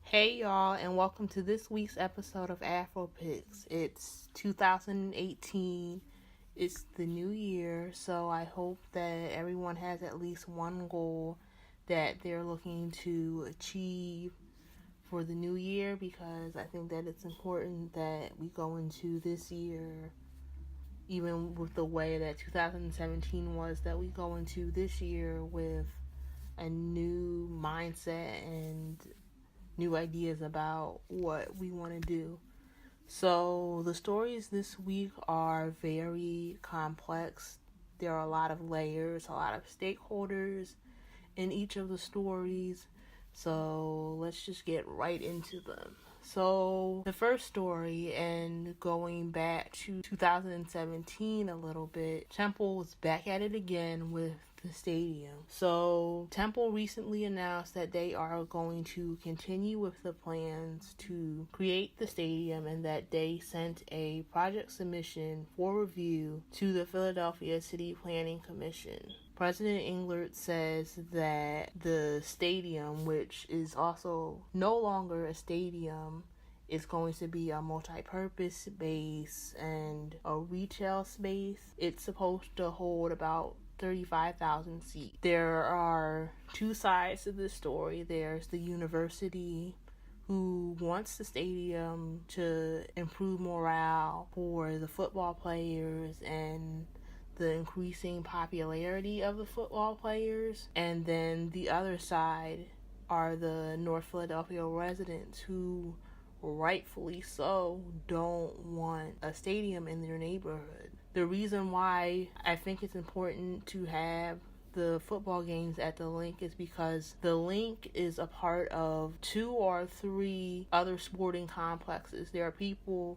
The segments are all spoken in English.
Hey y'all, and welcome to this week's episode of AfroPicks. It's 2018. It's the new year, so I hope that everyone has at least one goal that they're looking to achieve for the new year, because I think that it's important that we go into this year, even with the way that 2017 was, that we go into this year with a new mindset and new ideas about what we want to do. So the stories this week are very complex. There are a lot of layers, a lot of stakeholders in each of the stories. So let's just get right into them. So the first story, and going back to 2017 a little bit, Temple was back at it again with the stadium. So Temple recently announced that they are going to continue with the plans to create the stadium, and that they sent a project submission for review to the Philadelphia City Planning Commission. President Englert says that the stadium, which is also no longer a stadium, is going to be a multi-purpose space and a retail space. It's supposed to hold about 35,000 seats. There are two sides to this story. There's the university, who wants the stadium to improve morale for the football players and the increasing popularity of the football players. And then the other side are the North Philadelphia residents, who rightfully so don't want a stadium in their neighborhood. The reason why I think it's important to have the football games at the link is because the link is a part of 2 or 3 other sporting complexes. There are people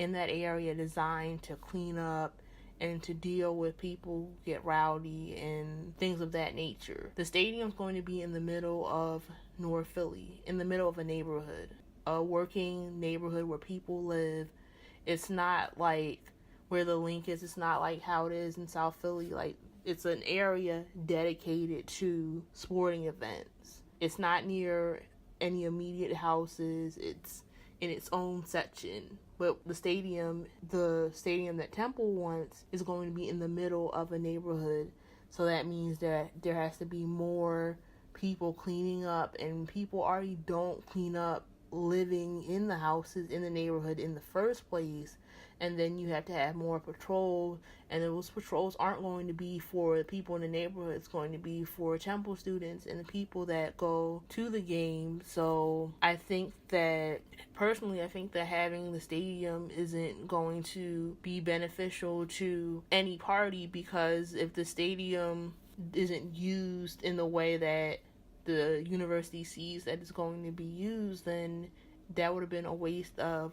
in that area designed to clean up and to deal with people who get rowdy and things of that nature. The stadium's going to be in the middle of North Philly, in the middle of a neighborhood, a working neighborhood where people live. It's not like where the link is. It's not like how it is in South Philly. Like, it's an area dedicated to sporting events. It's not near any immediate houses. It's in its own section. But the stadium that Temple wants, is going to be in the middle of a neighborhood. So that means that there has to be more people cleaning up, and people already don't clean up living in the houses in the neighborhood in the first place. And then you have to have more patrols, and those patrols aren't going to be for the people in the neighborhood. It's going to be for Temple students and the people that go to the game. So I think that having the stadium isn't going to be beneficial to any party, because if the stadium isn't used in the way that the university sees that it's going to be used, then that would have been a waste of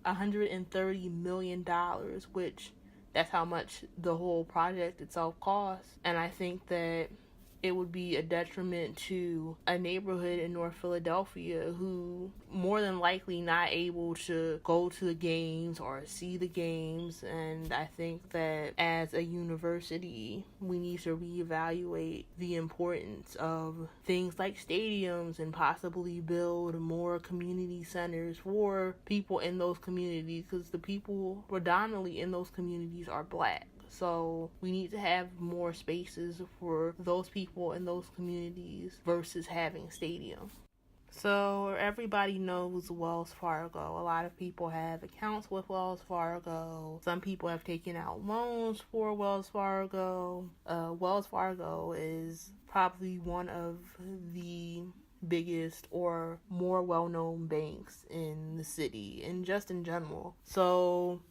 $130 million, which that's how much the whole project itself costs. And I think that it would be a detriment to a neighborhood in North Philadelphia who more than likely not able to go to the games or see the games. And I think that as a university, we need to reevaluate the importance of things like stadiums, and possibly build more community centers for people in those communities, because the people predominantly in those communities are Black. So we need to have more spaces for those people in those communities versus having stadium. So everybody knows Wells Fargo. A lot of people have accounts with Wells Fargo. Some people have taken out loans for Wells Fargo. Wells Fargo is probably one of the biggest or more well-known banks in the city, and just in general. So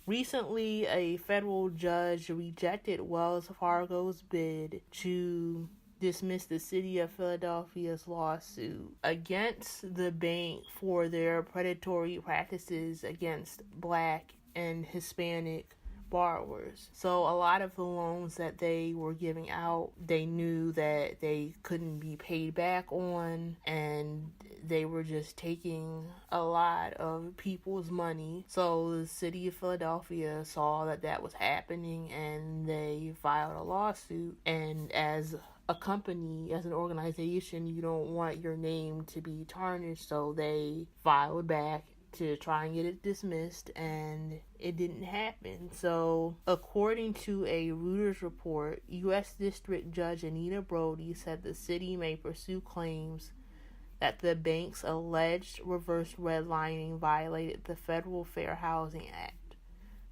recently, a federal judge rejected Wells Fargo's bid to dismiss the city of Philadelphia's lawsuit against the bank for their predatory practices against Black and Hispanic borrowers. So a lot of the loans that they were giving out, they knew that they couldn't be paid back on, and they were just taking a lot of people's money. So the city of Philadelphia saw that that was happening, and they filed a lawsuit. And as a company, as an organization, you don't want your name to be tarnished, so they filed back to try and get it dismissed, and it didn't happen. So, according to a Reuters report, U.S. District Judge Anita Brody said the city may pursue claims that the bank's alleged reverse redlining violated the Federal Fair Housing Act.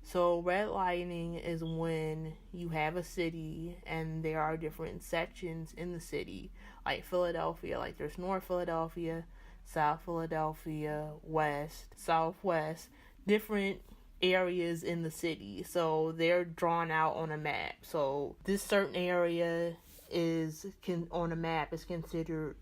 So redlining is when you have a city and there are different sections in the city. Like Philadelphia, like there's North Philadelphia, South Philadelphia, West, Southwest, different areas in the city. So they're drawn out on a map. So this certain area on a map is considered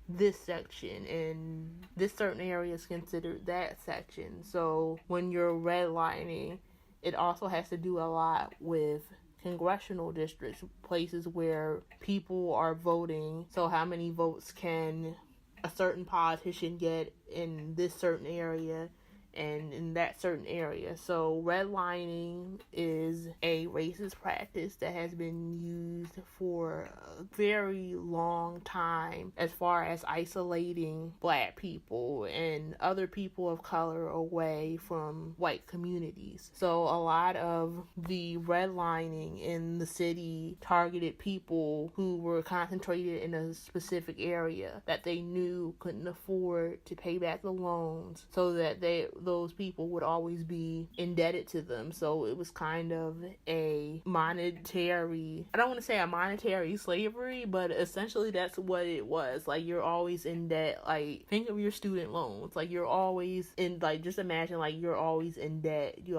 this section, and this certain area is considered that section. So when you're redlining, it also has to do a lot with congressional districts, places where people are voting. So how many votes can a certain politician get in this certain area and in that certain area. So redlining is a racist practice that has been used for a very long time as far as isolating black people and other people of color away from white communities. So a lot of the redlining in the city targeted people who were concentrated in a specific area that they knew couldn't afford to pay back the loans, so that those people would always be indebted to them. So it was kind of a monetary, I don't want to say a monetary slavery, but essentially that's what it was. Like, you're always in debt. Like, think of your student loans. Like, you're always in, like, just imagine, like, you're always in debt. You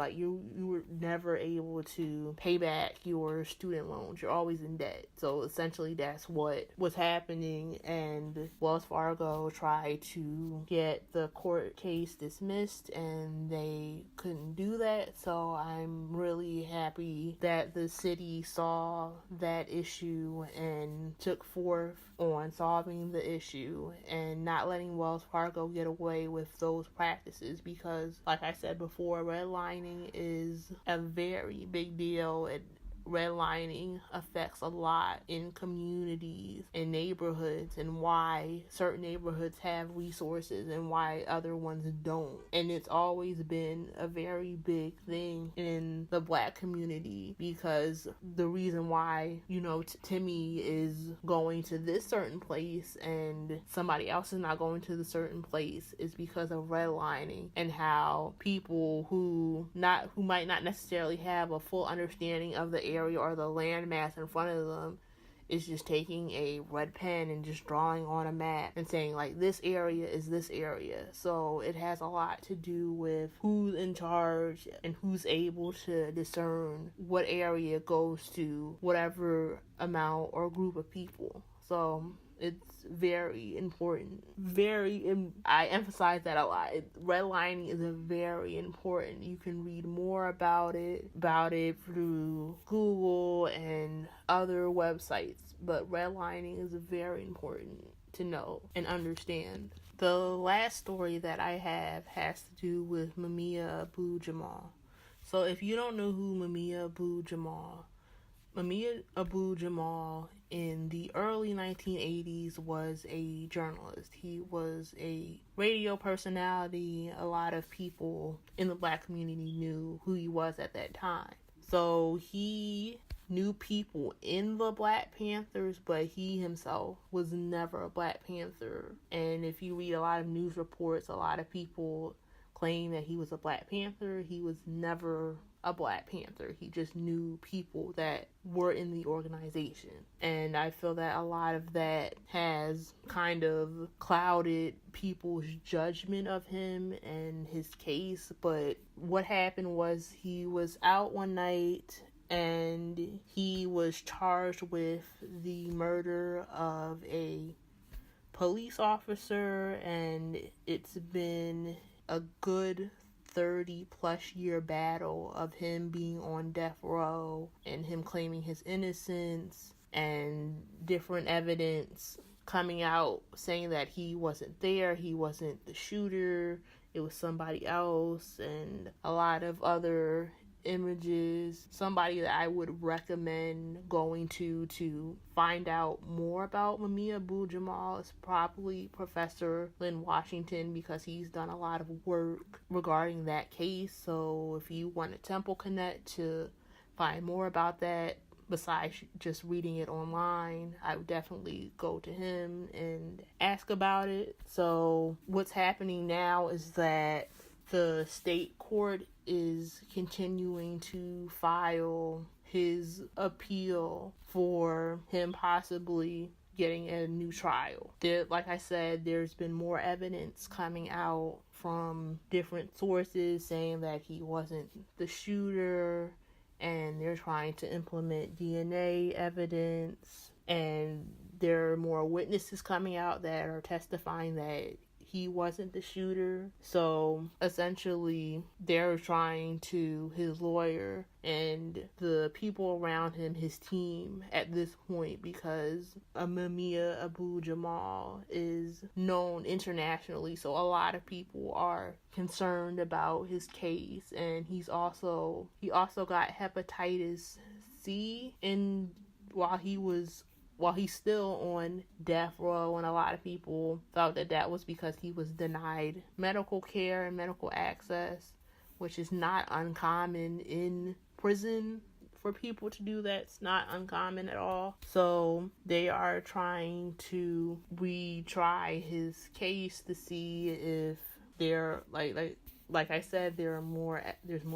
were never able to pay back your student loans. You're always in debt. So essentially that's what was happening, and Wells Fargo tried to get the court case dismissed, and they couldn't do that. So I'm really happy that the city saw that issue and took forth on solving the issue and not letting Wells Fargo get away with those practices, because like I said before, redlining is a very big deal. Redlining affects a lot in communities and neighborhoods, and why certain neighborhoods have resources and why other ones don't. And it's always been a very big thing in the black community, because the reason why, Timmy is going to this certain place and somebody else is not going to the certain place is because of redlining, and how people who might not necessarily have a full understanding of the area or the landmass in front of them is just taking a red pen and just drawing on a map and saying, like, this area is this area. So it has a lot to do with who's in charge and who's able to discern what area goes to whatever amount or group of people. So it's very important. I emphasize that a lot. Redlining is very important. You can read more about it through Google and other websites. But redlining is very important to know and understand. The last story that I have has to do with Mumia Abu Jamal. So if you don't know who Mumia Abu Jamal in the early 1980s was a journalist. He was a radio personality. A lot of people in the black community knew who he was at that time. So he knew people in the Black Panthers, but he himself was never a Black Panther. And if you read a lot of news reports, a lot of people claim that he was a Black Panther. He was never a Black Panther. He just knew people that were in the organization. And I feel that a lot of that has kind of clouded people's judgment of him and his case. But what happened was, he was out one night and he was charged with the murder of a police officer, and it's been a good 30 plus year battle of him being on death row and him claiming his innocence, and different evidence coming out saying that he wasn't there, he wasn't the shooter, it was somebody else, and a lot of other images. Somebody that I would recommend going to find out more about Mumia Abu Jamal is probably Professor Lynn Washington, because he's done a lot of work regarding that case. So if you want a Temple Connect to find more about that, besides just reading it online, I would definitely go to him and ask about it. So what's happening now is that the state court is continuing to file his appeal for him possibly getting a new trial. Like I said, there's been more evidence coming out from different sources saying that he wasn't the shooter, and they're trying to implement DNA evidence, and there are more witnesses coming out that are testifying that he wasn't the shooter. So essentially they're trying to, his lawyer and the people around him, his team at this point, because Mumia Abu Jamal is known internationally, so a lot of people are concerned about his case. And he also got hepatitis C while he's still on death row, and a lot of people thought that was because he was denied medical care and medical access, which is not uncommon in prison for people to do that. It's not uncommon at all. So they are trying to retry his case to see if they're like I said, there's more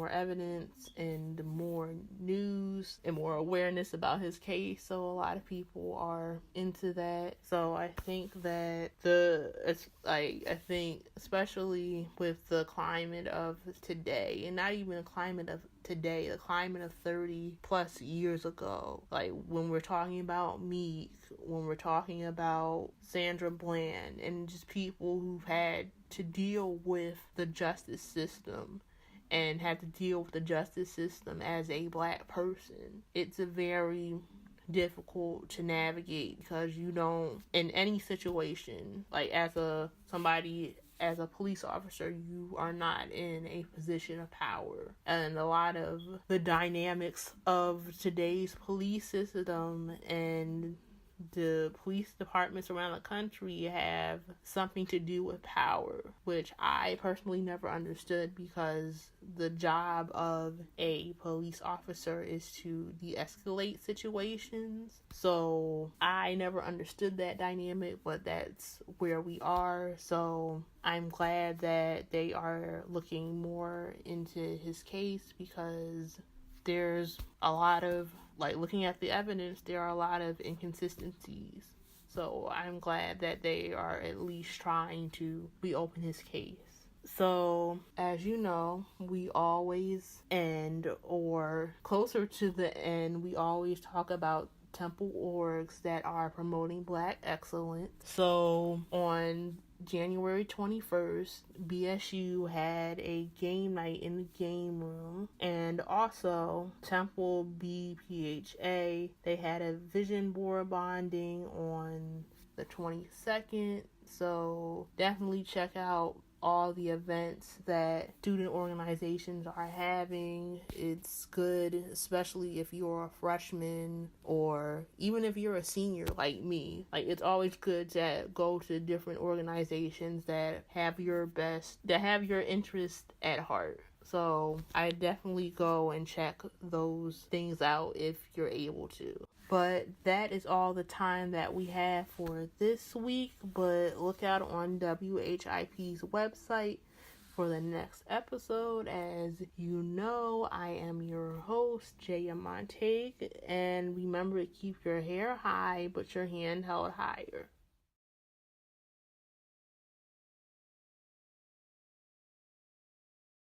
evidence and more news and more awareness about his case. So a lot of people are into that. So I think that I think especially with the climate of today, and not even the climate of today, the climate of 30 plus years ago, like when we're talking about Meek, when we're talking about Sandra Bland, and just people who've had to deal with the justice system and had to deal with the justice system as a Black person, it's a very difficult to navigate, because you don't, in any situation, like as a police officer, you are not in a position of power. And a lot of the dynamics of today's police system and the police departments around the country have something to do with power, which I personally never understood, because the job of a police officer is to de-escalate situations. So I never understood that dynamic, but that's where we are. So I'm glad that they are looking more into his case, because there's a lot of, looking at the evidence, there are a lot of inconsistencies. So I'm glad that they are at least trying to reopen his case. So, as you know, we always end, or closer to the end, we always talk about temple orgs that are promoting Black excellence. So on January 21st, BSU had a game night in the game room, and also Temple BPHA, they had a vision board bonding on the 22nd. So definitely check out all the events that student organizations are having. It's good, especially if you're a freshman or even if you're a senior like me. It's always good to go to different organizations that have your interest at heart. So I definitely go and check those things out if you're able to. But that is all the time that we have for this week. But look out on WHIP's website for the next episode. As you know, I am your host, Jaya Montague. And remember to keep your hair high, but your hand held higher.